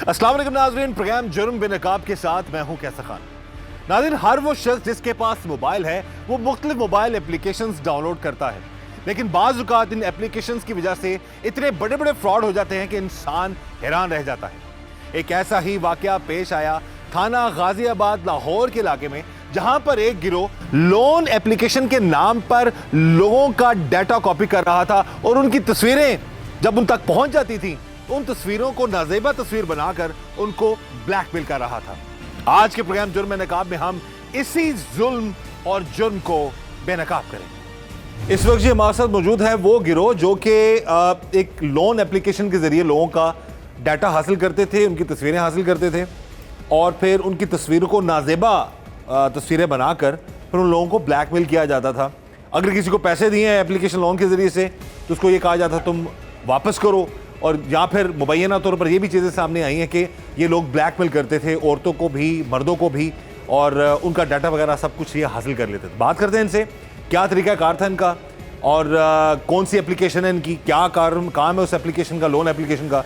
अस्सलाम वालेकुम नाज़रीन, प्रोग्राम जुर्म बेनकाब के साथ मैं हूं कैसर खान। नाज़रीन, हर वो शख्स जिसके पास मोबाइल है वो मुख्तलिफ मोबाइल एप्लीकेशंस डाउनलोड करता है, लेकिन बाज़ औक़ात इन एप्लीकेशंस की वजह से इतने बड़े बड़े फ्रॉड हो जाते हैं कि इंसान हैरान रह जाता है। एक ऐसा ही वाक़या पेश आया थाना गाज़ियाबाद लाहौर के इलाके में, जहां पर एक गिरोह लोन एप्लीकेशन के नाम पर लोगों का डाटा कॉपी कर रहा था और उनकी तस्वीरें जब उन तक पहुंच जाती थी, उन तस्वीरों को नाजेबा तस्वीर बनाकर उनको ब्लैकमेल कर रहा था। आज के प्रोग्राम जुर्म बेनकाब में हम इसी जुल्म और जुर्म को बेनकाब करेंगे। इस वक्त जो हमारे साथ मौजूद है वो गिरोह जो कि एक लोन एप्लीकेशन के जरिए लोगों का डाटा हासिल करते थे, उनकी तस्वीरें हासिल करते थे और फिर उनकी तस्वीरों को नाजेबा तस्वीरें बनाकर फिर उन लोगों को ब्लैकमेल किया जाता था। अगर किसी को पैसे दिए हैं एप्लीकेशन लोन के ज़रिए से तो उसको ये कहा जाता तुम वापस करो, और या फिर मुबैना तौर पर ये भी चीज़ें सामने आई हैं कि ये लोग ब्लैकमेल करते थे औरतों को भी, मर्दों को भी, और उनका डाटा वगैरह सब कुछ ये हासिल कर लेते थे। बात करते हैं इनसे, क्या तरीक़ाकार था इनका और कौन सी एप्लीकेशन है इनकी, क्या काम है उस एप्लीकेशन का, लोन एप्लीकेशन का।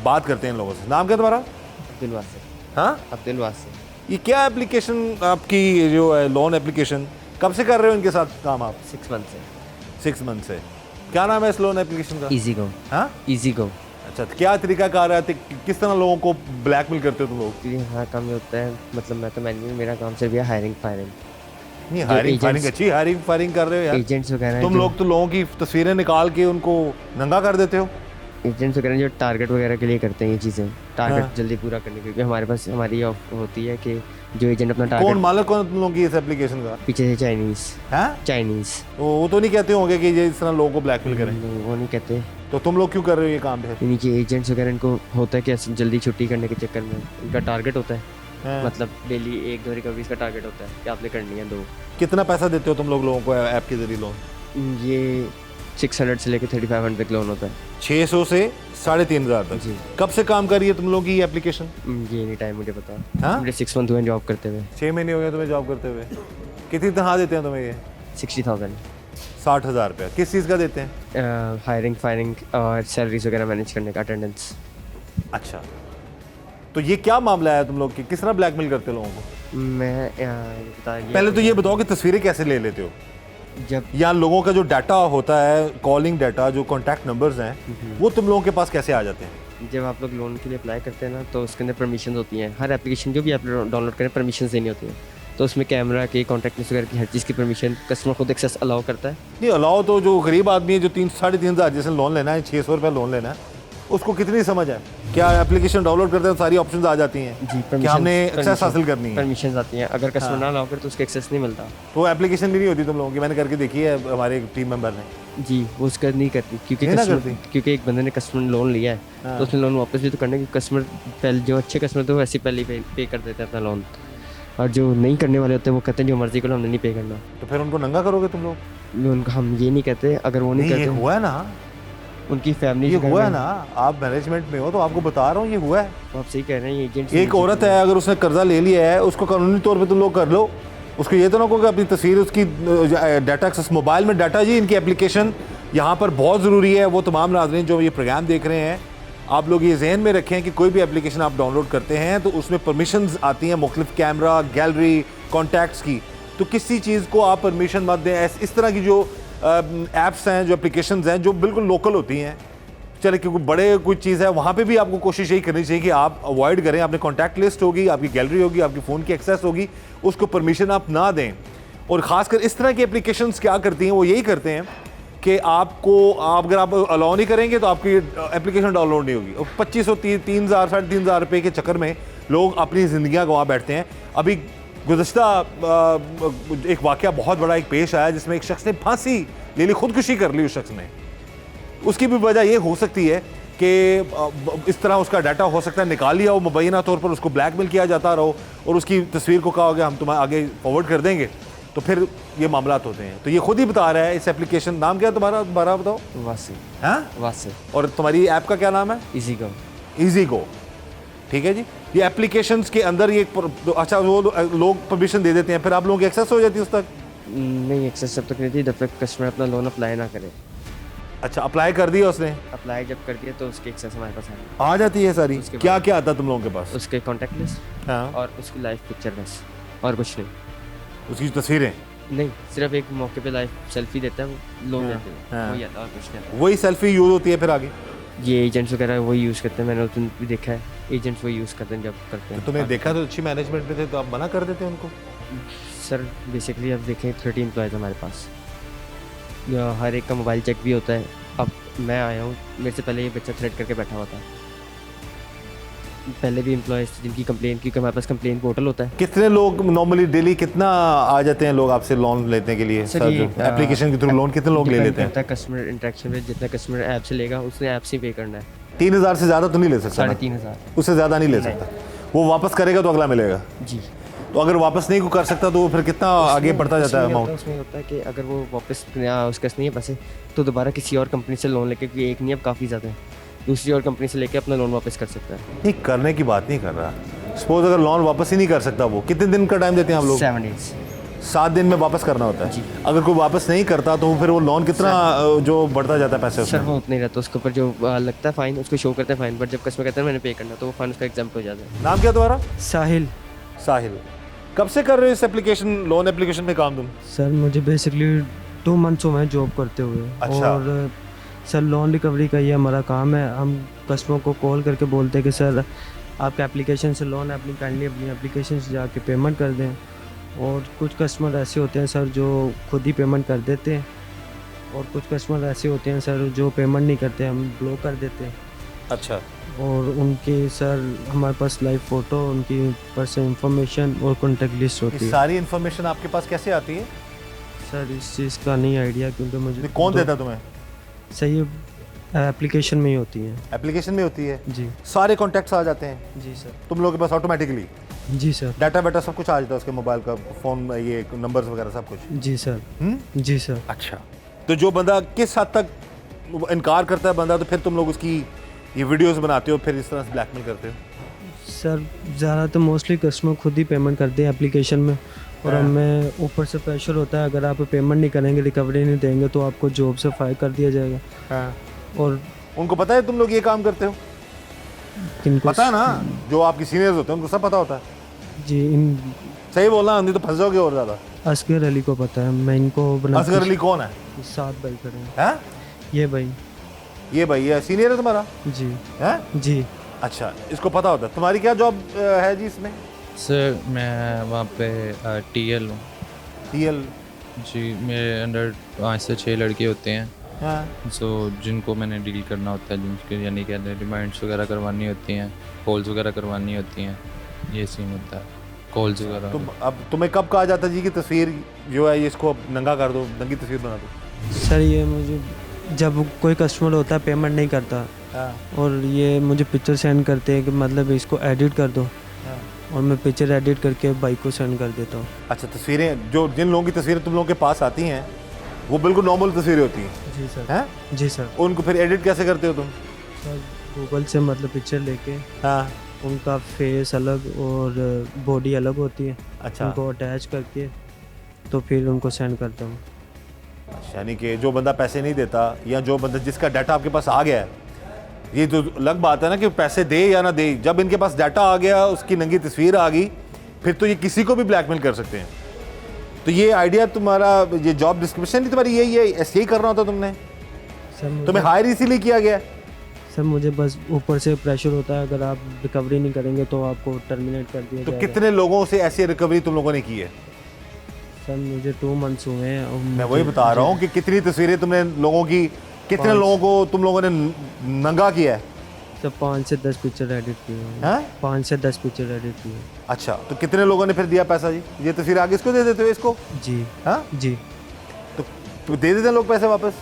बात करते हैं इन लोगों से। नाम क्या तुम्हारा? अब्दुल वासिफ। हाँ, अब्दुल वासिफ। ये क्या एप्लीकेशन आपकी जो है लोन एप्लीकेशन, कब से कर रहे हो इनके साथ काम आप? 6 मंथ से। 6 मंथ से। क्या नाम है इस लोन एप्लीकेशन का? Easy go. हाँ, इजी गो। अच्छा, तो क्या तरीकाकार है, किस तरह लोगों को ब्लैकमेल करते हो तुम लोग? जी हाँ, काम ये होता है, मतलब मैं तो मैनेजर, मेरा काम सिर्फ ये हायरिंग फायरिंग। नहीं, हायरिंग फायरिंग अच्छी हायरिंग फायरिंग कर रहे हो यार। एजेंट्स वगैरह तुम लोग तो लोगों की तस्वीरें निकाल के उनको नंगा कर देते हो। एजेंट्स वगैरह जो टारगेट वगैरह के लिए करते हैं ये चीज़ें, टारगेट हाँ। जल्दी पूरा करने, क्योंकि हमारे पास हमारी ये होती है कि जो एजेंट अपना कौन टारगेट, मालिक कौन तुम लोगों की इस एप्लीकेशन का? पीछे से चाइनीज़। हाँ, चाइनीज़ वो तो नहीं कहते होंगे कि ये इस तरह लोगों को ब्लैकमेल करें, वो नहीं कहते। तो तुम लोग क्यों कर रहे हो ये काम है? यानी कि एजेंट्स वगैरह इनको होता है कि जल्दी छुट्टी करने के चक्कर में इनका टारगेट होता है, हाँ। मतलब डेली 1-2 रिकवरीज का टारगेट होता है कि आपने करनी है 2। कितना पैसा देते हो तुम लोग लोगों को ऐप के जरिए लोन? ये 600 से लेकर 3500 तक लोन होता है। 600 से 3500 तक। जी। कब से काम कर रही है तुम लोग की एप्लीकेशन? ये नहीं टाइम मुझे पता। हाँ? मुझे 6 मंथ हुए जॉब करते हुए। 6 महीने हो गए तुम्हें जॉब करते हुए। कितनी तनख्वाह देते हैं तुम्हें ये? 60,000। 60,000 रुपया। किस चीज़ का देते हैं? हायरिंग फायरिंग और सैलरीज वगैरह मैनेज करने का, अटेंडेंस। अच्छा, तो ये क्या मामला है तुम लोग की, किस तरह ब्लैकमेल करते हो लोगों को? मैं बता पहले तो ये बताओ कि तस्वीरें कैसे ले लेते हो, जब या लोगों का जो डाटा होता है, कॉलिंग डाटा, जो कॉन्टैक्ट नंबर्स हैं, वो तुम लोगों के पास कैसे आ जाते हैं? जब आप लोग लोन के लिए अप्लाई करते हैं ना, तो उसके अंदर परमिशन होती हैं। हर एप्लीकेशन जो भी आप डाउनलोड करें परमिशन देनी होती है, तो उसमें कैमरा की, कॉन्टैक्ट लिस्ट वगैरह की, हर चीज़ की परमिशन कस्टमर खुद एक्सेस अलाउ करता है। नहीं अलाउ तो जो गरीब आदमी है जो 3-3.5 जैसे लोन लेना है, 600 रुपये लोन लेना है, उसको कितनी समझ है? क्या एप्लीकेशन डाउनलोड करते हैं सारी ऑप्शंस आ जाती हैं जी, कि हमने एक्सेस हासिल करनी है? परमिशन आती हैं, अगर कस्टमर ना अलाउ करे तो उसका एक्सेस नहीं मिलता। तो एप्लीकेशन भी नहीं होती तुम लोगों की? मैंने करके देखी है हमारे एक टीम मेंबर ने। जी, वो उसका नहीं करती, क्योंकि नहीं ना कस्टमर, करती? क्योंकि एक बंदे ने कस्टमर लोन लिया है, हाँ। तो उसने लोन वापस भी तो करना है, क्योंकि कस्टमर पहले, जो अच्छे कस्टमर थे वो ऐसे पहले पे कर देते हैं अपना लोन, और जो नहीं करने वाले होते हैं वो कहते हैं जो मर्जी करो, हमने नहीं पे करना। तो फिर उनको नंगा करोगे तुम लोग? लोन का हम ये नहीं कहते, अगर वो नहीं ये करते, हुआ है ना, उनकी फैमिली ये हुआ है ना, आप मैनेजमेंट में हो तो आपको बता रहा हूँ ये हुआ है। आप सही कह रहे हैं। एजेंट एक औरत है, अगर उसने कर्जा ले लिया है, उसको कानूनी तौर पे तुम लोग कर लो, उसको ये तो ना कहो कि अपनी तस्वीर, उसकी डाटा एक्सेस, मोबाइल में डाटा, जी इनकी एप्लीकेशन यहाँ पर बहुत ज़रूरी है। वो तमाम नाज़रीन जो ये प्रोग्राम देख रहे हैं, आप लोग ये जहन में रखें कि कोई भी एप्लीकेशन आप डाउनलोड करते हैं तो उसमें परमिशंस आती हैं मुख्तलिफ, कैमरा, गैलरी, कॉन्टैक्ट्स की, तो किसी चीज़ को आप परमिशन मत दें। इस तरह की जो ऐप्स हैं, जो एप्लीकेशंस हैं, जो बिल्कुल लोकल होती हैं, चले क्योंकि बड़े कोई चीज़ है वहाँ पे भी आपको कोशिश यही करनी चाहिए कि आप अवॉइड करें। आपने कॉन्टैक्ट लिस्ट होगी, आपकी गैलरी होगी, आपकी फ़ोन की एक्सेस होगी, उसको परमिशन आप ना दें। और ख़ासकर इस तरह की एप्लीकेशंस क्या करती हैं, वो यही करते हैं कि अगर आप अलाउ नहीं करेंगे तो आपकी एप्लीकेशन डाउनलोड नहीं होगी। 2500, 3,000, 3,500 रुपये के चक्कर में लोग अपनी ज़िंदगियाँ गंवा बैठते हैं। अभी गुज़श्ता एक वाक़या बहुत बड़ा एक पेश आया जिसमें एक शख्स ने फांसी ले ली, खुदकुशी कर ली उस शख्स ने। उसकी भी वजह ये हो सकती है कि इस तरह उसका डाटा हो सकता है निकाल लिया हो, मुबैना तौर पर उसको ब्लैकमेल किया जाता रहो और उसकी तस्वीर को कहा होगा हम तुम्हें आगे फॉरवर्ड कर देंगे, तो फिर ये मामलात होते हैं। तो ये खुद ही बता रहा है। इस एप्लीकेशन नाम क्या है तुम्हारा, दोबारा बताओ? वासिफ। हाँ, वासिफ। और तुम्हारी ऐप का क्या नाम है? Easy go. इजी गो, ठीक है जी। ये एप्लीकेशंस के अंदर ये अच्छा वो लोग परमिशन दे देते हैं, फिर आप लोगों की एक्सेस हो जाती है उस तक? नहीं, एक्सेस जब तक नहीं थी जब तक कस्टमर अपना लोन अप्लाई ना करे। अच्छा, अप्लाई कर दिया उसने? अप्लाई जब कर दिया तो उसकी एक्सेस हमारे पास आ जाती है सारी? उसके क्या बाद- क्या आता है तुम लोगों के पास? उसके कॉन्टैक्ट लिस्ट हाँ, और उसकी लाइव पिक्चर बस, और कुछ नहीं। उसकी तस्वीरें, नहीं, सिर्फ एक मौके पे लाइव सेल्फी देता है वो, लोग हाँ, देते हैं, हाँ। वही आता है और कुछ नहीं आता। वही सेल्फी यूज होती है फिर आगे? ये एजेंट्स वगैरह वही यूज़ करते हैं, मैंने उस दिन भी देखा है, एजेंट्स वही यूज़ करते हैं जब करते तो हैं। तुमने देखा तो अच्छी मैनेजमेंट में थे तो आप मना कर देते उनको? सर बेसिकली अब देखें 30 एम्प्लॉयज़ हमारे पास, हर एक का मोबाइल चेक भी होता है। अब मैं आया हूँ, मेरे से पहले ये बच्चा थ्रेड करके बैठा हुआ था, पहले भी एम्प्लॉयज़ जिनकी कंप्लेन, क्योंकि हमारे पास कंप्लेन पोर्टल होता है। कितने लोग नॉर्मली डेली कितना आ जाते हैं लोग आपसे लोन लेने के लिए? सर, सर, ये, जो एप्लीकेशन के थ्रू लोन कितने लोग ले डिपेंड लेते हैं? करता है कस्टमर इंटरेक्शन में, जितना कस्टमर ऐप से लेगा उसने ऐप से पे करना है। 3,000 से ज़्यादा तो नहीं ले सकता ना? 3,500। उससे ज़्यादा नहीं ले नहीं। सकता। वो वापस करेगा तो अगला मिलेगा। जी। तो अगर वापस नहीं को कर सकता तो वो फिर कितना आगे बढ़ता जाता है अमाउंट? उसमें होता है कि अगर वो वापस उसका नहीं है पैसे, तो दोबारा किसी और कंपनी से लोन लेके, क्योंकि एक नहीं अब काफ़ी ज़्यादा है, दूसरी और कंपनी से लेके अपना लोन वापस कर सकता है। नहीं, करने की बात नहीं कर रहा। सपोज अगर लोन वापस ही नहीं कर सकता, वो कितने दिन का टाइम देते हैं आप लोग? 7 days। 7 दिन में वापस करना होता जी। है। अगर कोई वापस नहीं करता तो फिर वो लोन कितना जो बढ़ता जाता है पैसे सर उसमें? वो उतना ही रहता है, उसके ऊपर जो लगता है फाइन उसको शो करते हैं फाइन, बट जब कस्टमर कहता है मैंने पे करना तो वो फाइन उसका एग्जाम्पल हो जाता है। नाम क्या तुम्हारा? साहिल। साहिल। कब से कर रहे हो इस एप्लीकेशन, लोन एप्लीकेशन में काम तुम? सर मुझे बेसिकली 2 मंथ्स हुए हैं जॉब करते हुए। अच्छा। और सर लोन रिकवरी का ये हमारा काम है। हम कस्टमर को कॉल करके बोलते हैं कि सर आपके एप्लीकेशन से लोन है, अपनी काइंडली अपनी एप्लीकेशन से जाके पेमेंट कर दें। और कुछ कस्टमर ऐसे होते हैं सर जो खुद ही पेमेंट कर देते हैं, और कुछ कस्टमर ऐसे होते हैं सर जो पेमेंट नहीं करते, हम ब्लॉक कर देते हैं। अच्छा। और उनकी सर हमारे पास लाइव फ़ोटो, उनकी पर्सनल इंफॉर्मेशन और कॉन्टेक्ट लिस्ट ये होती है। सारी इन्फॉर्मेशन आपके पास कैसे आती है? सर इस चीज़ का नहीं आइडिया, क्योंकि मुझे कौन देता तुम्हें? सही एप्लीकेशन में ही होती हैं। एप्लीकेशन में होती है? जी सारे कॉन्टैक्ट्स आ जाते हैं जी सर। तुम लोगों के पास ऑटोमेटिकली? जी सर। डाटा वाटा सब कुछ आ जाता है उसके मोबाइल का, फ़ोन, ये नंबर्स वगैरह सब कुछ? जी सर। जी सर। अच्छा। तो जो बंदा किस हद तक इनकार करता है बंदा, तो फिर तुम लोग उसकी ये वीडियोस बनाते हो, फिर इस तरह से ब्लैकमेल करते हो? सर ज़्यादातर मोस्टली कस्टमर खुद ही पेमेंट करते हैं एप्लीकेशन में, और हाँ। हमें ऊपर से प्रेशर होता है अगर आप पेमेंट नहीं करेंगे, रिकवरी नहीं देंगे तो आपको जॉब से फायर कर दिया जाएगा। हाँ। और उनको पता है तुम लोग ये काम करते हो? किनको पता है ना, जो आपके सीनियर्स होते हैं उनको सब पता होता है? जी, इन सही बोलना, नहीं तो फंस जाओगे और ज़्यादा। असगर अली को पता है, मैं इनको बना असगर अली कौन है? 7 भाई खड़े हैं। हैं? ये भाई। ये भाई है सीनियर है तुम्हारा? जी हैं? जी। अच्छा, इसको पता होता है। तुम्हारी क्या जॉब है जी इसमें? सर मैं वहाँ पे टीएल हूँ टीएल? जी। मेरे अंडर 5 से 6 लड़के होते हैं, हाँ। सो जिनको मैंने डील करना होता है, जिनके यानी कि रिमाइंड्स वगैरह करवानी होती हैं, कॉल्स वगैरह करवानी होती हैं, ये सीन होता है, कॉल्स वगैरह। तुम अब तुम्हें कब कहा जाता है जी कि तस्वीर जो है ये इसको अब नंगा कर दो, नंगी तस्वीर बना दो? सर ये मुझे जब कोई कस्टमर होता है पेमेंट नहीं करता, हाँ। और ये मुझे पिक्चर सेंड करते हैं कि मतलब इसको एडिट कर दो, हाँ। और मैं पिक्चर एडिट करके बाइक को सेंड कर देता हूँ। अच्छा, तस्वीरें जो जिन लोगों की तस्वीरें तुम लोगों के पास आती हैं वो बिल्कुल नॉर्मल तस्वीरें होती हैं? जी सर। हैं? जी सर। उनको फिर एडिट कैसे करते हो तुम? सर गूगल से मतलब पिक्चर लेके, हाँ। उनका फेस अलग और बॉडी अलग होती है, अच्छा। उनको अटैच करके तो फिर उनको सेंड करता हूँ। अच्छा, यानी कि जो बंदा पैसे नहीं देता या जो बंदा जिसका डाटा आपके पास आ गया है, ये तो अलग बात है ना कि पैसे दे या ना दे, जब इनके पास डाटा आ गया, उसकी नंगी तस्वीर आ गई, फिर तो ये किसी को भी ब्लैकमेल कर सकते हैं। तो ये आइडिया तुम्हारा, ये जॉब डिस्क्रिप्शन ही तुम्हारी यही है, ऐसे ही करना होता तुमने? सर तुम्हें हायर इसीलिए किया गया है? सर मुझे बस ऊपर से प्रेशर होता है, अगर आप रिकवरी नहीं करेंगे तो आपको टर्मिनेट कर दिया तो जाएगा। कितने लोगों से ऐसी रिकवरी तुम लोगों ने की है? सर मुझे 2 मंथ्स हुए हैं। और मैं वही बता रहा हूँ कि कितनी तस्वीरें तुमने लोगों की, कितने 5 लोगों को तुम लोगों ने नंगा किया है? सर 5 से 10 पिक्चर एडिट किए हैं। हैं? 5 से 10 पिक्चर एडिट किए हैं। अच्छा, तो कितने लोगों ने फिर दिया पैसा जी? ये तस्वीर आगे इसको दे देते हो इसको? जी हाँ? जी। तो दे देते हैं लोग पैसे वापस?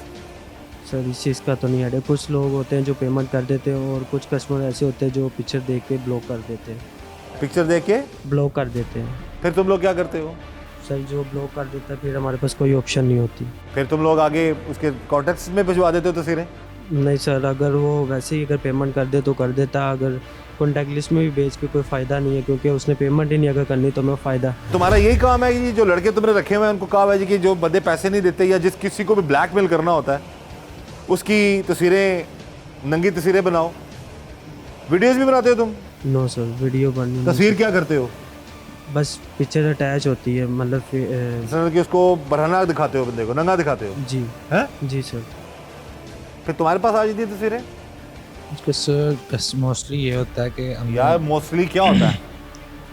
सर इस चीज़ का तो नहीं आइडिया। कुछ लोग होते हैं जो पेमेंट कर देते हैं, और कुछ कस्टमर ऐसे होते हैं जो पिक्चर देख के ब्लॉक कर देते हैं। पिक्चर देख के ब्लॉक कर देते हैं। फिर तुम लोग क्या करते हो? सर जो ब्लॉक कर देता है फिर हमारे पास कोई ऑप्शन नहीं होती। फिर तुम लोग आगे उसके कॉन्टेक्ट्स में भिजवा देते हो तस्वीरें? नहीं सर, अगर वो वैसे ही अगर पेमेंट कर दे तो कर देता, अगर कॉन्टैक्ट लिस्ट में भी भेज के कोई फ़ायदा नहीं है, क्योंकि उसने पेमेंट ही नहीं अगर करनी तो मैं फ़ायदा। तुम्हारा यही काम है कि जो लड़के तुमने रखे हुए हैं उनको कहा है जी कि जो बंदे पैसे नहीं देते या जिस किसी को भी ब्लैकमेल करना होता है उसकी तस्वीरें, नंगी तस्वीरें बनाओ। वीडियोस भी बनाते हो तुम? नो सर, वीडियो बननी तस्वीर क्या करते हो? बस पिक्चर अटैच होती है, मतलब मतलब कि उसको बरहना दिखाते हो, बंदे को नंगा दिखाते हो? जी हैं? जी सर। फिर तुम्हारे पास आ जाती है तस्वीरें? सर मोस्टली ये होता है कि हम यार मोस्टली क्या होता है?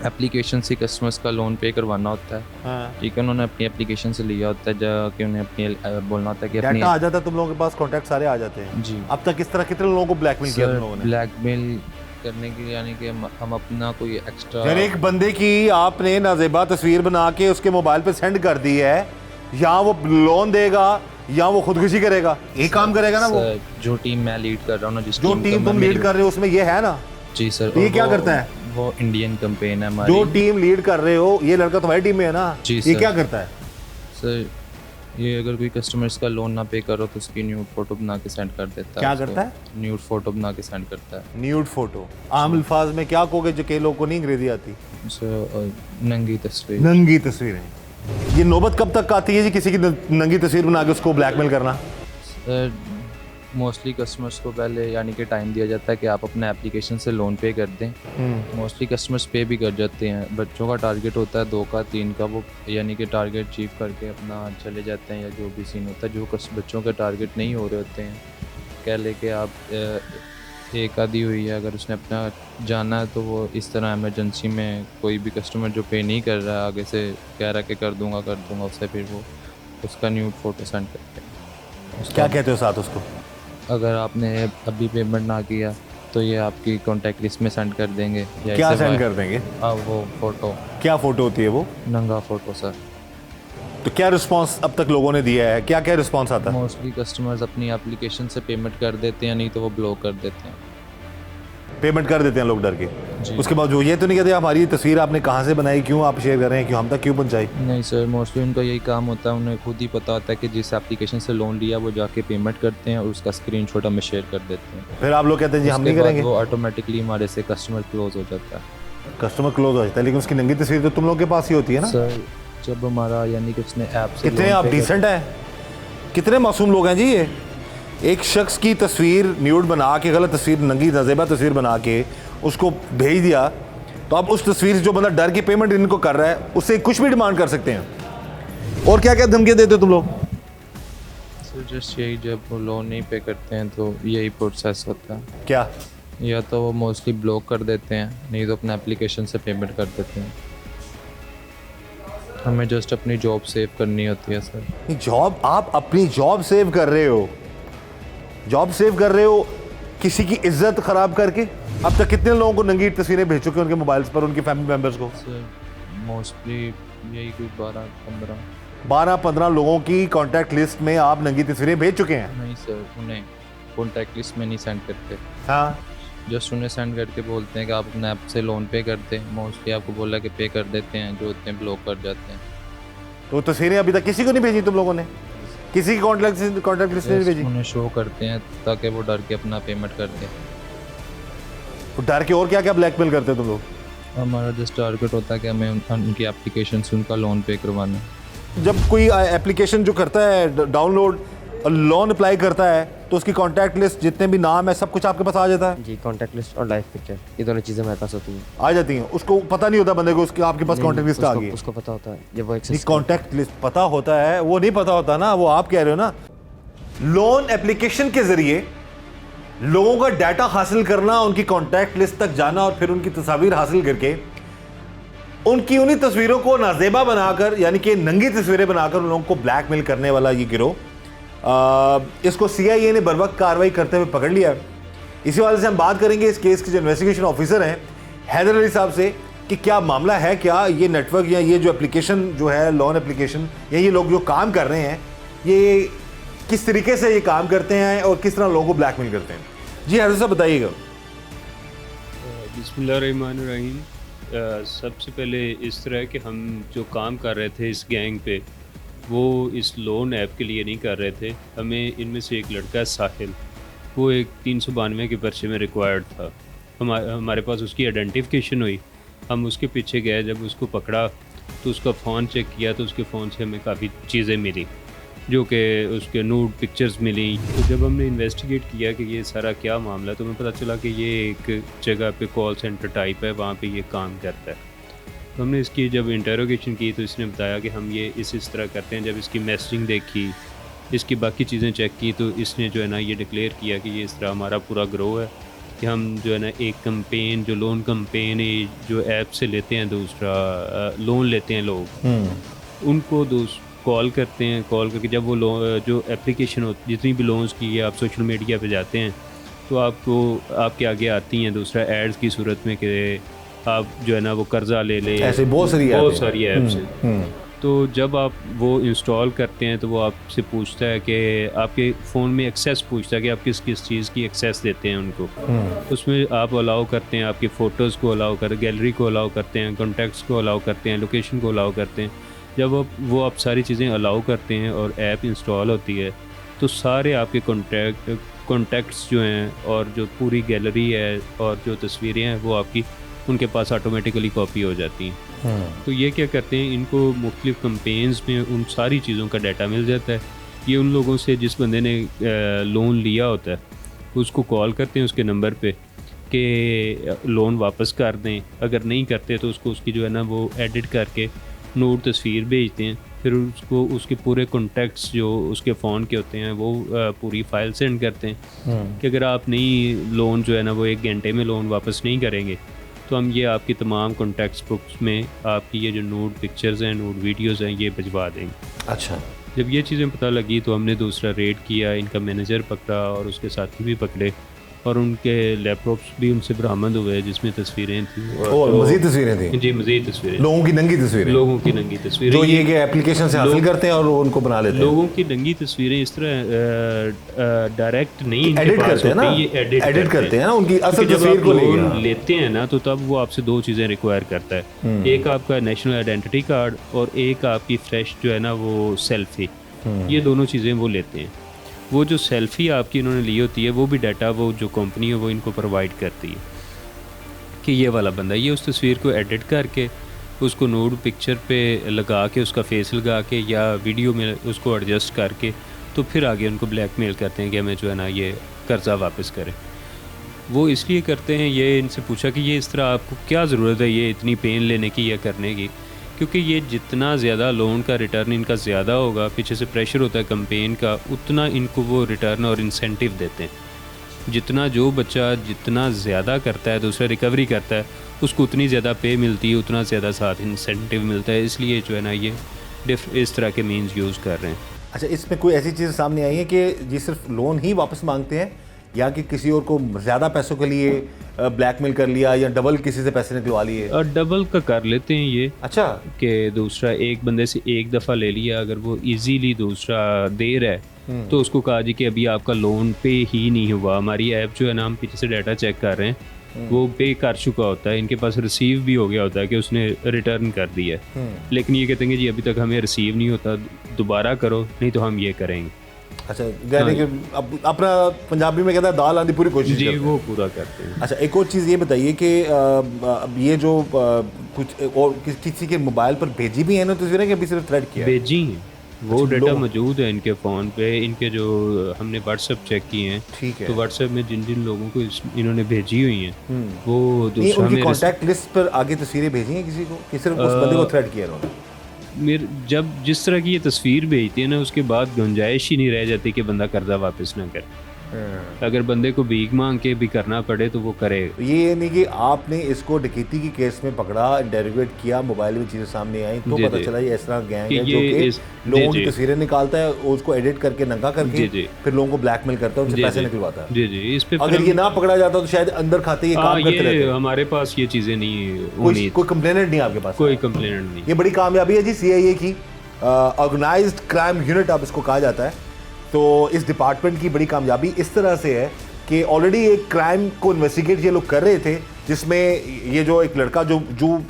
एप्लीकेशन से कस्टमर्स का लोन पे करवाना होता है। हाँ। ठीक है, उन्होंने अपनी एप्लीकेशन से लिया होता है, जाके उन्हें अपनी बोलना होता है कि अपनी डाटा आ जाता है तुम लोगों के पास, कॉन्टैक्ट सारे आ जाते हैं। जी अब तक किस तरह कितने लोगों को ब्लैकमेल किया तुम लोगों ने? ब्लैकमेल करने के लिए, यानी कि हम अपना कोई एक्स्ट्रा यानी एक बंदे की आपने नाजेबा तस्वीर बना के उसके मोबाइल पे सेंड कर दी है, या वो लोन देगा या वो खुदकुशी करेगा, एक काम करेगा ना वो। जो टीम मैं लीड कर रहा हूँ ना, जिस जो टीम तुम लीड कर रहे हो उसमें ये है ना? जी सर। ये और क्या वो- करता है? वो इंडियन कैंपेन है हमारी। जो टीम लीड कर रहे हो, ये लड़का तुम्हारी टीम में है ना? जी ये सर। क्या करता है? सर ये अगर कोई कस्टमर्स का लोन ना पे करो तो उसकी न्यूड फोटो बना के सेंड कर देता है। क्या उसको। करता है? न्यूड फोटो बना के सेंड करता है। न्यूड फोटो आम अल्फाज में क्या कहोगे जो कई लोगों को नहीं अंग्रेजी आती? सर नंगी तस्वीर। नंगी तस्वीरें। ये नौबत कब तक आती है जी किसी की नंगी तस्वीर बना के उसको ब्लैकमेल करना? सर मोस्टली कस्टमर्स को पहले यानी कि टाइम दिया जाता है कि आप अपना एप्लीकेशन से लोन पे कर दें। मोस्टली कस्टमर्स पे भी कर जाते हैं। बच्चों का टारगेट होता है 2 का 3 का, वो यानी कि टारगेट अचीव करके अपना चले जाते हैं, या जो भी सीन होता है। जो बच्चों के टारगेट नहीं हो रहे होते हैं, कह ले कि आप एक आदि हुई है, अगर उसने अपना जाना है तो वो इस तरह इमरजेंसी में कोई भी कस्टमर जो पे नहीं कर रहा है आगे से कह रहा है कि कर दूंगा उससे, फिर वो उसका न्यूड फोटो सेंड करते हैं। क्या कहते हो साथ उसको? अगर आपने अभी पेमेंट ना किया तो ये आपकी कॉन्टैक्ट लिस्ट में सेंड कर देंगे। या क्या ऐसे सेंड कर देंगे? वो फोटो, क्या फोटो होती है वो? नंगा फोटो सर। तो क्या रिस्पांस अब तक लोगों ने दिया है? क्या क्या रिस्पांस आता है? मोस्टली कस्टमर्स अपनी एप्लीकेशन से पेमेंट कर देते हैं, नहीं तो वो ब्लॉक कर देते हैं। पेमेंट कर देते हैं लोग डर के। जी। उसके बाद जो ये तो नहीं कहते हमारी तस्वीर आपने कहाँ से बनाई, क्यों आप शेयर कर रहे हैं, क्यों हम तक क्यों पहुँचाई? नहीं सर, मोस्टली उनका यही काम होता है, उन्हें खुद ही पता होता है कि जिस एप्लीकेशन से लोन लिया वो जाके पेमेंट करते हैं और उसका स्क्रीनशॉट हमें शेयर कर देते हैं। फिर आप लोग कहते हैं जी हम उसके नहीं बाद करेंगे। वो ऑटोमेटिकली हमारे से कस्टमर क्लोज हो जाता है। कस्टमर क्लोज हो जाता है, लेकिन उसकी नंगी तस्वीर तो तुम लोग के पास ही होती है ना? सर जब हमारा यानी कि उसने ऐप से कितने loan आप pay कर- डिसेंट हैं? कितने मासूम लोग हैं जी ये? एक शख्स की तस्वीर न्यूड बना के, गलत तस्वीर, नंगी नाजेबा तस्वीर बना के उसको भेज दिया, तो अब उस तस्वीर से जो बंदा डर के पेमेंट इनको कर रहा है उससे कुछ भी डिमांड कर सकते हैं। और क्या क्या धमकियाँ देते हो तुम लोग? सर जस्ट यही, जब वो लोन नहीं पे करते हैं तो यही प्रोसेस होता है। क्या? या तो वो मोस्टली ब्लॉक कर देते हैं, नहीं तो अपना एप्लीकेशन से पेमेंट कर देते हैं। हमें जस्ट अपनी जॉब सेव करनी होती है सर। जॉब, आप अपनी जॉब सेव कर रहे हो? जॉब सेव कर रहे हो किसी की इज्जत खराब करके? अब तक कितने लोगों को नंगी तस्वीरें भेज चुके हैं उनके मोबाइल्स पर, उनके फैमिली मेंबर्स को? सर मोस्टली यही कोई 12-15। 12-15 लोगों की कॉन्टैक्ट लिस्ट में आप नंगी तस्वीरें भेज चुके हैं? नहीं सर, उन्हें कॉन्टैक्ट लिस्ट में नहीं सेंड करते, हाँ। जस्ट उन्हें सेंड करके बोलते हैं कि आप अपने ऐप से लोन पे करते हैं। मोस्टली आपको बोला कि पे कर देते हैं, जो होते हैं ब्लॉक कर जाते हैं। तो तस्वीरें अभी तक किसी को नहीं भेजी तुम लोगों ने? किसी की कॉन्टैक्ट लिस्ट नहीं Just भेजी? उन्हें शो करते हैं ताकि वो डर के अपना पेमेंट कर दें। तो डर के और क्या क्या ब्लैकमेल करते हो तुम लोग? हमारा जस्ट टारगेट होता है कि हमें उनकी एप्लीकेशन से उनका लोन पे करवाना है। जब कोई एप्लीकेशन जो करता है डाउनलोड, लोन अप्लाई करता है, तो उसकी कॉन्टैक्ट लिस्ट जितने भी नाम है सब कुछ आपके पास आ जाता है? जी, कॉन्टैक्ट लिस्ट और लाइव पिक्चर, ये दोनों चीज़ें हमारे पास होती हैं। आ जाती हैं। उसको पता नहीं होता बंदे को उसकी आपके पास कॉन्टैक्ट लिस्ट आ गई है? उसको पता होता है जब वो नहीं, एक्सेस कॉन्टैक्ट लिस्ट पता होता है, वो नहीं पता होता ना, वो आप कह रहे हो ना। लोन एप्लीकेशन के जरिए लोगों का डाटा हासिल करना, उनकी कॉन्टैक्ट लिस्ट तक जाना और फिर उनकी तस्वीर हासिल करके उनकी उन्हीं तस्वीरों को नाजेबा बनाकर, यानी कि नंगी तस्वीरें बनाकर उन लोगों को ब्लैकमेल करने वाला ये गिरोह, इसको CIA ने बर्वक्त कार्रवाई करते हुए पकड़ लिया। इसी वजह से हम बात करेंगे इस केस के जो इन्वेस्टिगेशन ऑफिसर हैं हैदर अली साहब से कि क्या मामला है, क्या ये नेटवर्क या ये जो एप्लीकेशन जो है लोन एप्लीकेशन, या ये लोग जो काम कर रहे हैं ये किस तरीके से ये काम करते हैं और किस तरह लोगों को ब्लैकमेल करते हैं। जी हैदर साहब बताइएगा। बिस्मिल्लाहिर्रहमानिर्रहीम। सबसे पहले इस तरह कि हम जो काम कर रहे थे इस गैंग पे, वो इस लोन ऐप के लिए नहीं कर रहे थे। हमें इनमें से एक लड़का साहिल, वो एक 392 के पर्चे में रिक्वायर्ड था। हमारे पास उसकी आइडेंटिफिकेशन हुई, हम उसके पीछे गए। जब उसको पकड़ा तो उसका फ़ोन चेक किया तो उसके फ़ोन से हमें काफ़ी चीज़ें मिली। जो कि उसके नूड पिक्चर्स मिली। तो जब हमने इन्वेस्टिगेट किया कि ये सारा क्या मामला है, तो हमें पता चला कि ये एक जगह पे कॉल सेंटर टाइप है, वहाँ पे ये काम करता है। तो हमने इसकी जब इंटरोगेशन की तो इसने बताया कि हम ये इस तरह करते हैं। जब इसकी मैसेजिंग देखी, इसकी बाकी चीज़ें चेक की, तो इसने जो है ना ये डिक्लेयर किया कि ये इस तरह हमारा पूरा ग्रो है कि हम जो है ना एक कैंपेन, जो लोन कैंपेन जो ऐप से लेते हैं, दूसरा लोन लेते हैं लोग, उनको कॉल करते हैं। कॉल करके जब वो जो एप्लीकेशन होती, जितनी भी लोन्स की है, आप सोशल मीडिया पे जाते हैं तो आपको आपके आगे आती हैं दूसरा एड्स की सूरत में कि आप जो है ना वो कर्जा ले लें। ऐसे बहुत सारी ऐप्स हैं। तो जब आप वो इंस्टॉल करते हैं तो वो आपसे पूछता है कि आपके फ़ोन में एक्सेस पूछता है कि आप किस किस चीज़ की एक्सेस देते हैं उनको। उसमें आप अलाउ करते हैं, आपकी फ़ोटोज़ को अलाउ कर, गैलरी को अलाउ करते हैं, कॉन्टैक्ट्स को अलाउ करते हैं, लोकेशन को अलाउ करते हैं। जब आप सारी चीज़ें अलाउ करते हैं और ऐप इंस्टॉल होती है तो सारे आपके कॉन्टैक्ट्स जो हैं और जो पूरी गैलरी है और जो तस्वीरें हैं वो आपकी उनके पास ऑटोमेटिकली कॉपी हो जाती हैं। तो ये क्या करते हैं, इनको मुख्तलिफ़ कैंपेन्स में उन सारी चीज़ों का डाटा मिल जाता है। ये उन लोगों से जिस बंदे ने लोन लिया होता है उसको कॉल करते हैं उसके नंबर पे कि लोन वापस कर दें। अगर नहीं करते तो उसको उसकी जो है ना वो एडिट करके नोट तस्वीर भेजते हैं। फिर उसको उसके पूरे कॉन्टैक्ट्स जो उसके फ़ोन के होते हैं वो पूरी फ़ाइल सेंड करते हैं कि अगर आप नहीं लोन जो है ना वो 1 घंटे में लोन वापस नहीं करेंगे तो हम ये आपकी तमाम कॉन्टैक्ट्स बुक्स में आपकी ये जो नोट पिक्चर्स हैं, नोट वीडियोज़ हैं, ये भिजवा देंगे। अच्छा, जब ये चीज़ें पता लगी तो हमने दूसरा रेड किया, इनका मैनेजर पकड़ा और उसके साथी भी पकड़े और उनके लैपटॉप्स भी उनसे बरामद हुए जिसमें तस्वीरें थी। और मज़ीद तस्वीरें थी? जी, मज़ीद तस्वीरें, लोगों की नंगी तस्वीरें, लोगों की नंगी तस्वीरें, जो ये कि एप्लीकेशन से हासिल करते हैं और उनको बना लेते हैं। लोगों की नंगी तस्वीरें इस तरह डायरेक्ट नहीं एडिट करते हैं ना, ये एडिट करते हैं ना, उनकी असल जब तस्वीर आप को लोन लेते हैं ना तो तब वो आपसे 2 चीज़ें रिक्वायर करता है। एक आपका नेशनल आइडेंटिटी कार्ड और एक आपकी फ्रेश जो है ना वो सेल्फी। ये दोनों चीज़ें वो लेते हैं। वो जो सेल्फ़ी आपकी इन्होंने ली होती है वो भी डाटा वो जो कंपनी है वो इनको प्रोवाइड करती है कि ये वाला बंदा, ये उस तस्वीर को एडिट करके उसको नोड पिक्चर पे लगा के उसका फेस लगा के या वीडियो में उसको एडजस्ट करके तो फिर आगे उनको ब्लैकमेल करते हैं कि हमें जो है ना ये कर्ज़ा वापस करें। वो इसलिए करते हैं, ये इनसे पूछा कि ये इस तरह आपको क्या ज़रूरत है ये इतनी पेन लेने की या करने की, क्योंकि ये जितना ज़्यादा लोन का रिटर्न इनका ज़्यादा होगा, पीछे से प्रेशर होता है कैंपेन का, उतना इनको वो रिटर्न और इंसेंटिव देते हैं। जितना जो बच्चा जितना ज़्यादा करता है, दूसरा रिकवरी करता है, उसको उतनी ज़्यादा पे मिलती है, उतना ज़्यादा साथ इंसेंटिव मिलता है। इसलिए जो है ना ये इस तरह के मीन्स यूज़ कर रहे हैं। अच्छा, इसमें कोई ऐसी चीज़ सामने आई है कि ये सिर्फ लोन ही वापस मांगते हैं या कि किसी और को ज़्यादा पैसों के लिए ब्लैकमेल कर लिया या डबल किसी से पैसे निकलवा लिए? और डबल का कर लेते हैं ये। अच्छा, कि दूसरा एक बंदे से एक दफ़ा ले लिया, अगर वो इजीली दूसरा दे रहा है तो उसको कहा जी कि अभी आपका लोन पे ही नहीं हुआ, हमारी ऐप जो है ना हम पीछे से डाटा चेक कर रहे हैं वो पे कर चुका होता है, इनके पास रिसीव भी हो गया होता है कि उसने रिटर्न कर दिया है, लेकिन ये कहते हैं जी अभी तक हमें रिसीव नहीं होता, दोबारा करो नहीं तो हम ये करेंगे। अच्छा, यानी कि अपना पंजाबी में कहता है दाल आंधी पूरी कोशिश जी, वो पूरा करते हैं। अच्छा, एक और चीज़ ये बताइए कि ये जो कुछ और किसी के मोबाइल पर भेजी भी है ना तस्वीरें कि अभी सिर्फ थ्रेड किया है? भेजी हैं, वो डाटा मौजूद है इनके फ़ोन पे, इनके जो हमने व्हाट्सएप चेक किए हैं, ठीक है, तो व्हाट्सएप में जिन जिन लोगों को इन्होंने भेजी हुई हैं वो दूसरा उनकी कॉन्टैक्ट लिस्ट पर आगे तस्वीरें भेजी हैं किसी को कि सिर्फ उस बंदे को थ्रेड किया उन्होंने? जब जिस तरह की ये तस्वीर भेजती है ना उसके बाद गुंजाइश ही नहीं रह जाती कि बंदा कर्जा वापस ना करे। अगर बंदे को भीख मांग के भी करना पड़े तो वो करे। ये नहीं कि आपने इसको डकैती की केस में पकड़ा, इंटेरोगेट किया, मोबाइल में चीज़ें सामने आई तो पता चला ये इस तरह गैंग है जो कि लोगों की तस्वीरें निकालता है, उसको एडिट करके नंगा करके फिर लोगों को ब्लैकमेल करता है, उनसे पैसे निकलवाता है। जी जी, इस पे अगर ये ना पकड़ा जाता तो शायद अंदर खाते ये काम करते रहते। हमारे पास ये चीज़ें नहीं, कोई कंप्लेनेंट नहीं आपके पास? कोई कंप्लेनेंट नहीं। ये बड़ी कामयाबी है जी CIA की, ऑर्गेनाइज्ड क्राइम यूनिट अब इसको कहा जाता है। तो इस डिपार्टमेंट की बड़ी कामयाबी इस तरह से है कि ऑलरेडी एक क्राइम को इन्वेस्टिगेट ये लोग कर रहे थे जिसमें ये जो एक लड़का जो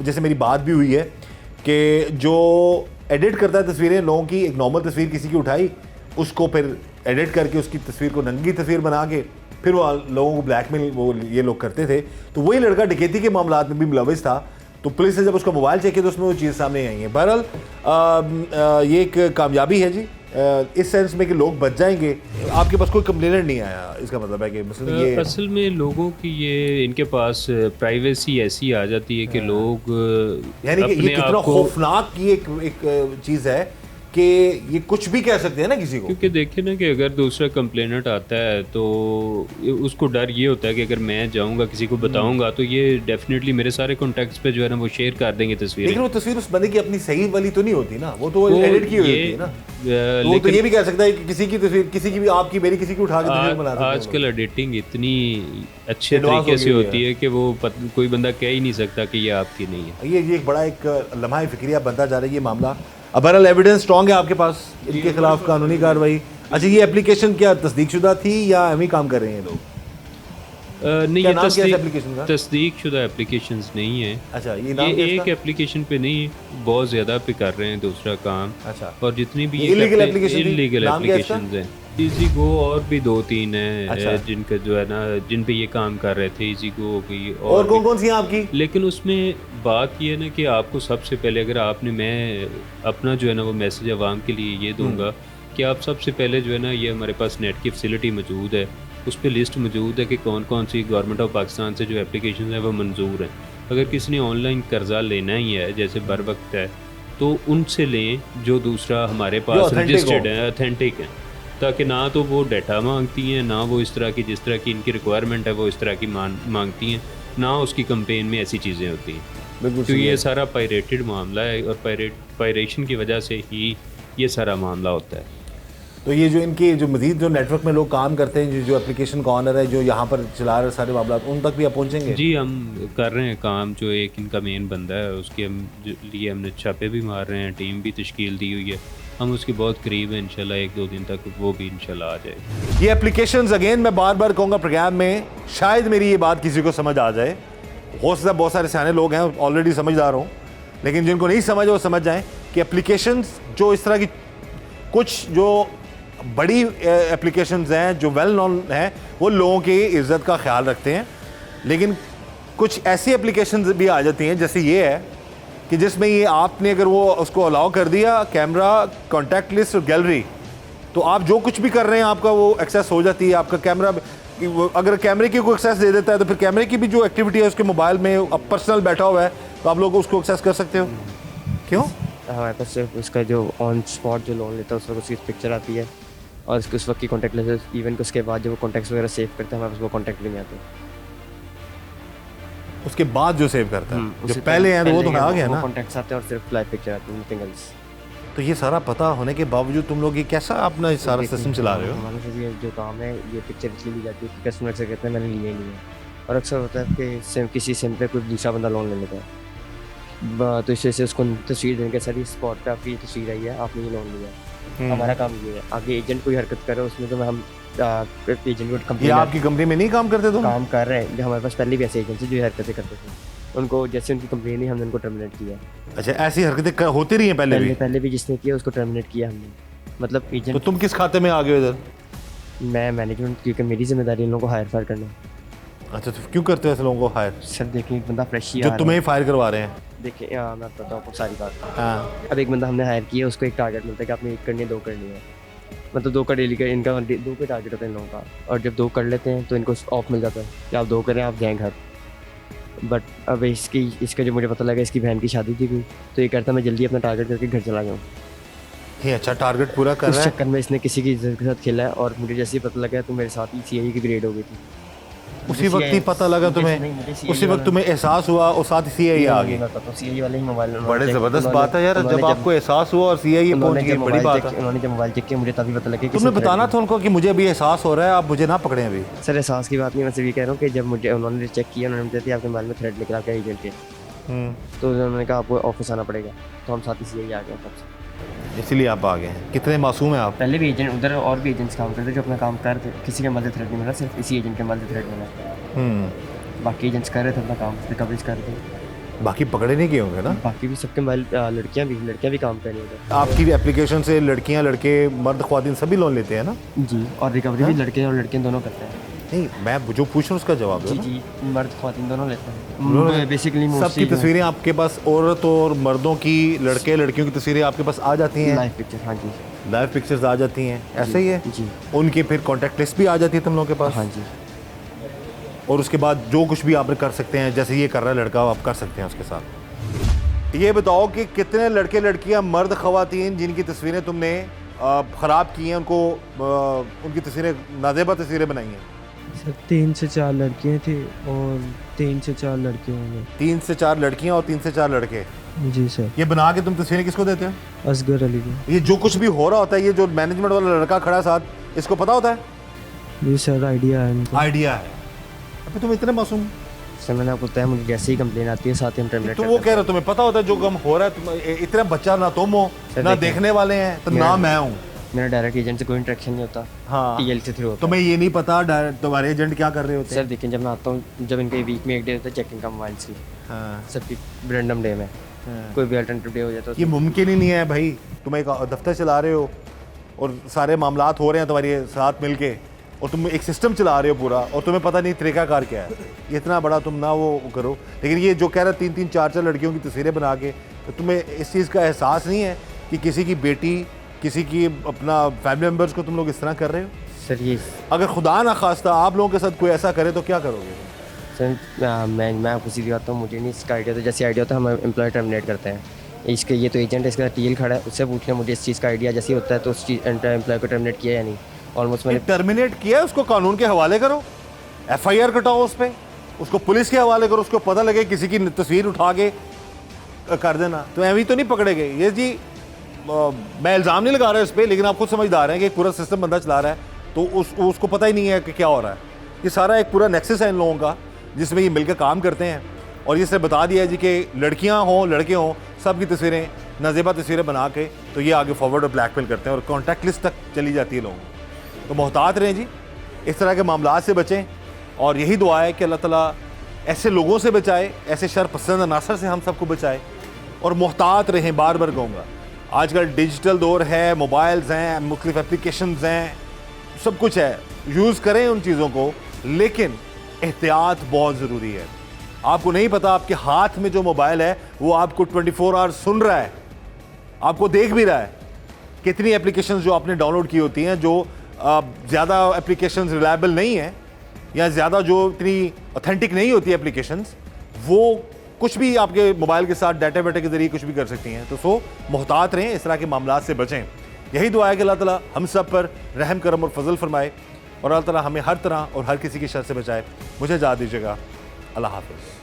जैसे मेरी बात भी हुई है कि जो एडिट करता है तस्वीरें लोगों की, एक नॉर्मल तस्वीर किसी की उठाई, उसको फिर एडिट करके उसकी तस्वीर को नंगी तस्वीर बना के फिर वो लोगों को ब्लैकमेल वो ये लोग करते थे। तो वही लड़का डकैती के मामलात में भी मुलविस था। तो पुलिस ने जब उसका मोबाइल चेक किया तो उसमें वो चीज़ सामने आई है। बहरहाल ये एक कामयाबी है जी इस सेंस में कि लोग बच जाएंगे? आपके पास कोई कंप्लेनेंट नहीं आया, इसका मतलब है कि मतलब ये असल में लोगों की ये इनके पास प्राइवेसी ऐसी आ जाती है कि लोग यानी कि ये अपने कितना आप को, खौफनाक की एक चीज़ है कि ये कुछ भी कह सकते हैं ना किसी को। क्योंकि देखिए ना कि अगर दूसरा कंप्लेनेंट आता है तो उसको डर ये होता है कि अगर मैं जाऊंगा किसी को बताऊंगा तो ये डेफिनेटली मेरे सारे कॉन्टैक्ट्स पे जो है ना वो शेयर कर देंगे तस्वीरें। लेकिन वो तस्वीर उस बंदे की अपनी सही वाली तो नहीं होती ना, वो तो एडिट की हुई होती है ना। तो वो तो ये भी कह सकता है कि किसी की तस्वीर, किसी की भी, आपकी मेरी, किसी की उठा के तस्वीर बना सकते हैं। आजकल एडिटिंग इतनी अच्छे Advance तरीके हो से गई होती है कि वो कोई बंदा कह ही नहीं सकता कि ये आपकी नहीं है। ये एक बड़ा एक लम्हा फिक्रिया बनता जा रहा है ये मामला। अब बहरहाल एविडेंस स्ट्रॉन्ग है आपके पास इनके खिलाफ कानूनी कार्रवाई। अच्छा, ये एप्लीकेशन क्या तस्दीकशुदा थी या हम ही काम कर रहे हैं लोग? नहीं, क्या ये नाम क्या है इस application का? तस्दीक शुदा एप्लीकेशंस नहीं है। अच्छा, ये नाम क्या है एक इसका? एप्लीकेशन पे नहीं, बहुत ज़्यादा पे कर रहे हैं दूसरा काम। अच्छा, और जितनी भी ये illegal application थी? इलीगल नाम क्या है इसका? एप्लीकेशंस हैं, इजी गो और भी 2-3 हैं अच्छा। जिनका जो है ना जिन पे ये काम कर रहे थे। इजी गो हो गई और कौन कौन सी हैं आपकी? लेकिन उसमें बात ये है ना कि आपको सबसे पहले अगर आपने, मैं अपना जो है ना वो मैसेज आवाम के लिए ये दूंगा कि आप सबसे पहले जो है ना, ये हमारे पास नेट की फैसिलिटी मौजूद है, उस पर लिस्ट मौजूद है कि कौन कौन सी गवर्नमेंट ऑफ पाकिस्तान से जो एप्लीकेशन है वो मंजूर हैं। अगर किसी ने ऑनलाइन कर्जा लेना ही है जैसे बर वक्त है तो उनसे लें जो दूसरा हमारे पास authentic रजिस्टर्ड हो। है, अथेंटिक हैं, ताकि ना तो वो डाटा मांगती हैं, ना वो इस तरह की जिस तरह की इनकी रिक्वायरमेंट है वो इस तरह की मांगती हैं, ना उसकी कंपेन में ऐसी चीज़ें होती हैं। बिल्कुल तो ये सारा पायरेटेड मामला है और पायरेशन की वजह से ही ये सारा मामला होता है। तो ये जो इनके जो मजीद जो नेटवर्क में लोग काम करते हैं, जो एप्लीकेशन का ऑनर है, जो यहाँ पर चला रहे सारे मामला, उन तक भी आप पहुँचेंगे? जी, हम कर रहे हैं काम। जो एक इनका मेन बंदा है उसके लिए हमने छापे भी मार रहे हैं, टीम भी तश्कील दी हुई है, हम उसके बहुत करीब हैं। इंशाल्लाह 1-2 दिन तक वो भी इंशाल्लाह आ जाएगी। ये एप्लीकेशंस अगेन मैं बार बार कहूँगा प्रोग्राम में, शायद मेरी ये बात किसी को समझ आ जाए। हो सकता है बहुत सारे सियाने लोग हैं ऑलरेडी समझदार हों, लेकिन जिनको नहीं समझ वो समझ जाएं कि एप्लीकेशंस जो इस तरह की कुछ जो बड़ी एप्लीकेशंस हैं जो वेल नोन हैं वो लोगों की इज़्ज़त का ख्याल रखते हैं, लेकिन कुछ ऐसी एप्लीकेशंस भी आ जाती हैं जैसे ये है कि जिसमें ये आपने अगर वो उसको अलाउ कर दिया, कैमरा, कॉन्टैक्ट लिस्ट और गैलरी, तो आप जो कुछ भी कर रहे हैं आपका वो एक्सेस हो जाती है। आपका कैमरा, अगर कैमरे की कोई एक्सेस दे देता है तो फिर कैमरे की भी जो एक्टिविटी है उसके मोबाइल में अब पर्सनल बैठा हुआ है तो आप लोग उसको एक्सेस कर सकते हो। क्यों? हमारे पास सिर्फ उसका जो ऑन स्पॉट जो लोन लेता है उस वक्त उसकी पिक्चर आती है और उसके उस वक्त की कॉन्टैक्ट लिस्ट, इवन कि उसके बाद जब वो कॉन्टैक्ट्स वगैरह सेव करते हैं हमारे पास वो कॉन्टैक्ट भी नहीं आते। उसके बाद जो सेव करता है, जो उससे पहले हैं तो वो तो आ गया वो ना। कॉन्टैक्ट्स आते हैं और सिर्फ लाइव पिक्चर आती है, नथिंग एल्स। तो ये सारा पता होने के बावजूद तुम लोग ये कैसा अपना ये सारा सिस्टम चला रहे हो? हमारे से ये जो काम है ये पिक्चर इसलिए ली जाती है कि कस्टमर से कहते हैं मैंने लिया ही नहीं है, और अक्सर होता है कि सिम किसी सिम पे कोई दूसरा बंदा लोन ले लेता है, तो इस वजह से उसको तस्वीर देंगे सर इस स्पॉट पे आपकी तस्वीर आई है, आपने ये लोन लिया। हमारा काम ये है, आगे एजेंट कोई हरकत करे उसमें तो हम एजेंट को ये कंप्लेन आपकी कंपनी में नहीं काम करते तुम? काम कर रहे हैं। जो हमारे पास पहले भी ऐसे एजेंट थे जो हरकतें करते थे, उनको जैसे उनकी कंप्लेन ही हमने उनको टर्मिनेट किया। अच्छा, ऐसी हरकतें होती रही हैं पहले भी? जिसने किया उसको टर्मिनेट किया हमने, मतलब तो एजेंट। तुम किस खाते में आ गए इधर? मैं मैनेजमेंट, क्योंकि मेरी जिम्मेदारी इन लोगों को हायर फायर करना। अच्छा, तो क्यों करते हो ऐसे लोगों को हायर सर देखिए एक बंदा फ्रेश ही जो तुम्हें ही फायर करवा रहे हैं? देखिए मैं बताता हूँ आपको सारी बात। हाँ, अब एक बंदा हमने हायर किया, उसको एक टारगेट मिलता है कि आपने 1 करनी है 2 करनी है, मतलब 2 का डेली का इनका 2 का टारगेट होता है इन लोगों का, और जब 2 कर लेते हैं तो इनको ऑफ मिल जाता है कि आप 2 करें आप जाएँ घर। बट अब इसका जो मुझे पता लगा इसकी बहन की शादी थी, तो ये करता मैं जल्दी अपना टारगेट करके घर चला जाऊँ। ये अच्छा टारगेट पूरा कर उस रहा है। चक्कर में इसने किसी की इज्जत के साथ खेला है, और मुझे जैसे ही पता लगा तो मेरे साथ ही CIE की ग्रेड हो गई थी। उसी वक्त ही पता लगा तुम्हें? उसी वक्त तुम्हें एहसास हुआ और साथ ही CIE आ गई? CIE वाले ही मोबाइल, बड़े ज़बरदस्त बात है यार, जब आपको एहसास हुआ और CIE पहुंच गई, बड़ी बात है। उन्होंने जब मोबाइल चेक किया मुझे तभी पता लगा कि तुमने बताना था उनको कि मुझे अभी एहसास हो रहा है, आप मुझे ना पकड़ें अभी। सर एहसास की बात नहीं, मैं सिर्फ ये कह रहा हूँ कि जब मुझे उन्होंने चेक किया, उन्होंने बताया आपके मोबाइल में थ्रेड निकला आपके एजेंट के, तो उन्होंने कहा आपको ऑफिस आना पड़ेगा, तो हम साथ ही CIE आ गए तब से। इसलिए आप आ गए हैं। कितने मासूम हैं आप? पहले भी एजेंट उधर और भी एजेंट्स काम करते जो अपना काम कर रहे थे, किसी के मल्टी थ्रेड नहीं मिला, सिर्फ इसी एजेंट के मल्टी थ्रेड मिला। बाकी एजेंट्स कर रहे थे अपना काम, रिकवरीज कर रहे थे। बाकी पकड़े नहीं किए होंगे ना? बाकी भी सबके मोबाइल, लड़कियां भी काम कर रही हैं आपकी एप्लीकेशन से लड़कियां, लड़के, मर्द, ख्वातीन सभी लोन लेते हैं ना? जी, और रिकवरी भी लड़के और लड़कियां दोनों करते हैं। नहीं, मैं जो पूछ रहा हूँ उसका जवाब दो जी ना। जी मर्द ख्वातीन दोनों लेते दोनों हैं बेसिकली सबकी तस्वीरें आपके पास, औरतों और मर्दों की, लड़के लड़कियों की तस्वीरें आपके पास आ जाती हैं, लाइव पिक्चर। हाँ जी लाइव पिक्चर्स आ जाती हैं, ऐसे ही है। जी उनकी फिर कॉन्टैक्ट लिस्ट भी आ जाती है तुम लोगों के पास। हाँ जी। और उसके बाद जो कुछ भी आप कर सकते हैं, जैसे ये कर रहा है लड़का, आप कर सकते हैं उसके साथ। ये बताओ कि कितने लड़के लड़कियां, मर्द ख़वातीन जिनकी तस्वीरें तुमने ख़राब की हैं, उनको उनकी तस्वीरें, नाजेबा तस्वीरें बनाई हैं? सर 3 से 4 लड़कियाँ थी और 3 से 4 लड़के होंगे। 3 से 4 लड़कियां और 3 से 4 लड़के। जी सर। ये बना के तुम तस्वीरें किसको देते हो? असगर अली को। ये जो कुछ भी हो रहा होता है, ये जो मैनेजमेंट वाला लड़का खड़ा है साथ, इसको पता होता है? जी सर, आइडिया है इनको। आइडिया है। अभी तुम इतने मासूम, सर मैंने आपको बताया, मुझे जैसे ही कंप्लेन आती है साथ ही हम टर्मिनेट तो वो कह रहे हो तुम्हें पता होता है जो काम हो रहा है? तुम इतना बच्चा ना तुम हो सर ना देखिए, देखने वाले हैं, तो ना मैं हूँ। मेरा डायरेक्ट एजेंट से कोई इंटरेक्शन नहीं होता। हाँ। टीएल से थ्रू होता तुम्हें ये नहीं पता तुम्हारे एजेंट क्या कर रहे होते सर हैं? देखिए, जब मैं आता हूँ, जब इनके वीक में एक डे होता है चेकिंग का मोबाइल्स की, हाँ। सबकी रैंडम डे में कोई भी अल्टरनेटिव डे हो जाता है ये मुमकिन ही नहीं है भाई। तुम एक दफ्तर चला रहे हो और सारे मामलात हो रहे हैं तुम्हारे साथ मिलके, और तुम एक सिस्टम चला रहे हो पूरा, और तुम्हें पता नहीं तरीकाकार क्या है। ये इतना बड़ा तुम ना वो करो। लेकिन ये जो कह रहे 3-3 4-4 लड़कियों की तस्वीरें बना के, तो तुम्हें इस चीज़ का एहसास नहीं है कि किसी की बेटी, किसी की अपना फैमिली मेम्बर्स को तुम लोग इस तरह कर रहे हो? सर। ये अगर खुदा ना खास्ता आप लोगों के साथ कोई ऐसा करे तो क्या करोगे? सर मैं आपको सीधी बात हूँ, मुझे नहीं इसका आइडिया। तो जैसे आइडिया होता है हम एम्प्लॉय टर्मिनेट करते हैं। इसके ये तो एजेंट है, इसके साथ टीएल खड़ा है, उससे पूछ लें मुझे इस चीज़ का आइडिया जैसे ही होता है तो उस चीज़ एम्प्लॉय को टर्मिनेट किया या नहीं। ऑलमोस्ट मैंने टर्मिनेट किया, उसको कानून के हवाले करो, एफआईआर कटाओ उस पर, उसको पुलिस के हवाले करो, उसको पता लगे किसी की तस्वीर उठा के कर देना, तो ऐवी तो नहीं पकड़े गए। ये जी मैं इल्ज़ाम नहीं लगा रहा इस पर, लेकिन आप खुद समझदार हैं कि एक पूरा सिस्टम बंदा चला रहा है, तो उसको पता ही नहीं है कि क्या हो रहा है। ये सारा एक पूरा नेक्सस है इन लोगों का, जिसमें ये मिलकर काम करते हैं। और ये से बता दिया है जी कि लड़कियां हों लड़के हों, सब की तस्वीरें, नाजेबा तस्वीरें बना के तो ये आगे फॉरवर्ड और ब्लैकमेल करते हैं और कॉन्टैक्ट लिस्ट तक चली जाती है लोगों को। तो मोहतात रहें जी, इस तरह के मामलात से बचें, और यही दुआ है कि अल्लाह ताला ऐसे लोगों से बचाए, ऐसे शर पसंद अनासर से हम सबको बचाए, और मोहतात रहें। बार बार कहूँगा, आजकल डिजिटल दौर है, मोबाइल्स हैं, मुख्तलिफ एप्लीकेशंस हैं, सब कुछ है, यूज़ करें उन चीज़ों को, लेकिन एहतियात बहुत ज़रूरी है। आपको नहीं पता आपके हाथ में जो मोबाइल है वो आपको 24 आवर्स सुन रहा है, आपको देख भी रहा है। कितनी एप्लीकेशंस जो आपने डाउनलोड की होती हैं, जो ज़्यादा एप्लीकेशंस रिलायबल नहीं है, या ज़्यादा जो इतनी ऑथेंटिक नहीं होती एप्लीकेशंस, वो कुछ भी आपके मोबाइल के साथ डाटा वेटा के ज़रिए कुछ भी कर सकती हैं। तो मोहतात रहें, इस तरह के मामलात से बचें। यही दुआ है कि अल्लाह ताला हम सब पर रहम करम और फजल फरमाए, और अल्लाह ताला हमें हर तरह और हर किसी की शर से बचाए। मुझे इजाज़त दीजिएगा। अल्लाह हाफ़िज़।